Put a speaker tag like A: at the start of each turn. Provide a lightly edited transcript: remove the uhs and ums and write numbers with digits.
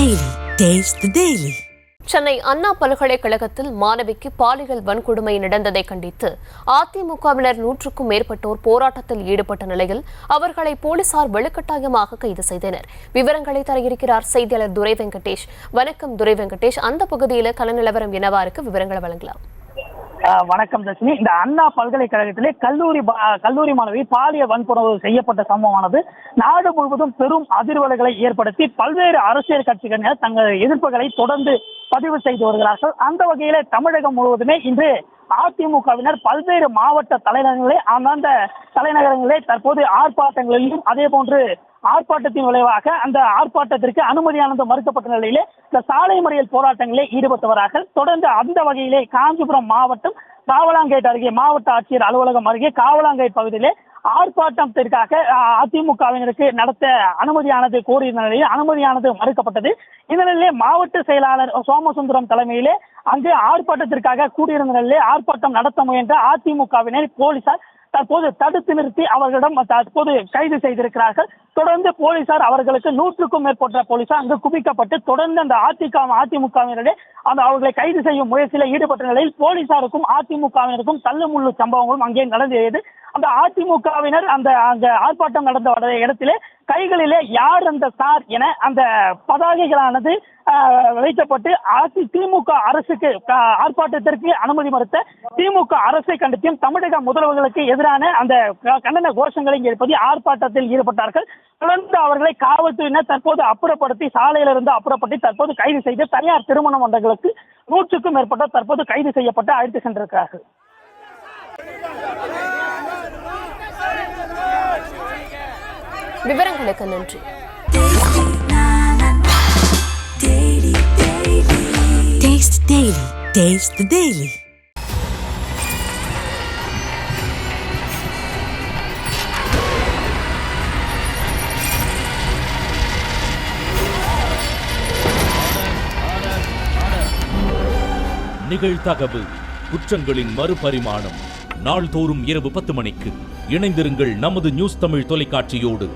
A: Daily. Taste the Daily.
B: Chennai அண்ணா பல்கலைக்கழகத்தில் மாணவிக்கு பாலியல் வன்கொடுமை நடந்ததை கண்டித்து அதிமுகவினர் 100க்கும் மேற்பட்டோர் போராட்டத்தில் ஈடுபட்ட நிலையில் அவர்களை போலீசார் வலுக்கட்டாயமாக கைது செய்தனர். விவரங்களை தர இருக்கிறார் செய்தியாளர் துரை வெங்கடேஷ். வணக்கம் துரை வெங்கடேஷ், அந்த பகுதியில் கள நிலவரம் என்னவா இருக்கு, விவரங்களை வழங்கலாம்.
C: வணக்கம் தர்ஷினி. இந்த அண்ணா பல்கலைக்கழகத்திலே கல்லூரி மாணவி பாலியல் வன்கொடுமை செய்யப்பட்ட சம்பவமானது நாடு முழுவதும் பெரும் அதிர்வலைகளை ஏற்படுத்தி பல்வேறு அரசியல் கட்சிகள் தங்கள் எதிர்ப்புகளை தொடர்ந்து பதிவு செய்து வருகிறார்கள். அந்த வகையிலே தமிழகம் முழுவதுமே இன்று அதிமுகவினர் பல்வேறு மாவட்ட அந்தந்த தலைநகரங்களே தற்போது ஆர்ப்பாட்டங்களிலும் அதே போன்று ஆர்ப்பாட்டத்தின் விளைவாக அந்த ஆர்ப்பாட்டத்திற்கு அனுமதியானது மறுக்கப்பட்ட நிலையிலே இந்த சாலை மறியல் போராட்டங்களிலே ஈடுபட்டு வரார்கள். தொடர்ந்து அந்த வகையிலே காஞ்சிபுரம் மாவட்டம் காவலாங்கேட் அருகே மாவட்ட ஆட்சியர் அலுவலகம் அருகே காவலாங்கேட் பகுதியிலே ஆர்ப்பாட்டத்திற்காக அதிமுகவினருக்கு நடத்த அனுமதியானது கோரியிருந்த நிலையில் அனுமதியானது மறுக்கப்பட்டது. இந்த நிலையிலே மாவட்ட செயலாளர் சோமசுந்தரம் தலைமையிலே அங்கு ஆர்ப்பாட்டத்திற்காக கூடியிருந்த நிலையிலே ஆர்ப்பாட்டம் நடத்த முயன்ற அதிமுகவினர் போலீசார் தற்போது தடுத்து நிறுத்தி அவர்களிடம் தற்போது கைது செய்திருக்கிறார்கள். தொடர்ந்து போலீசார் அவர்களுக்கு 100க்கும் மேற்பட்ட போலீசார் அங்கு குவிக்கப்பட்டு தொடர்ந்து அந்த அதிமுகவினரே அவர்களை கைது செய்யும் முயற்சியில் ஈடுபட்ட நிலையில் போலீசாருக்கும் அதிமுகவினருக்கும் தள்ளுமுள்ளு சம்பவங்களும் அங்கே நடந்தது. அந்த அதிமுகவினர் அந்த ஆர்ப்பாட்டம் நடந்த இடத்திலே கைகளிலே யார் அந்த சார் என அந்த பதாகைகளானது வைக்கப்பட்டு திமுக அரசுக்கு ஆர்ப்பாட்டத்திற்கு அனுமதி மறுத்த திமுக அரசை கண்டித்தும் தமிழக முதல்வர்களுக்கு எதிரான அந்த கண்டன கோஷங்களை எழுப்பி ஆர்ப்பாட்டத்தில் ஈடுபட்டார்கள். தொடர்ந்து அவர்களை காவல்துறையினர் தற்போது அப்புறப்படுத்தி சாலையிலிருந்து அப்புறப்படுத்தி தற்போது கைது செய்து தனியார் திருமண மண்டபங்களுக்கு 100க்கும் மேற்பட்ட தற்போது கைது செய்யப்பட்டு அழைத்து சென்றிருக்கிறார்கள்.
B: விவரங்களுக்கு நன்றி.
A: Taste Daily. Taste the Daily.
D: நிகழ்தகவு குற்றங்களின் மறுபரிமாணம் நாள்தோறும் இரவு 10 மணிக்கு இணைந்திருங்கள் நமது நியூஸ் தமிழ் தொலைக்காட்சியோடு.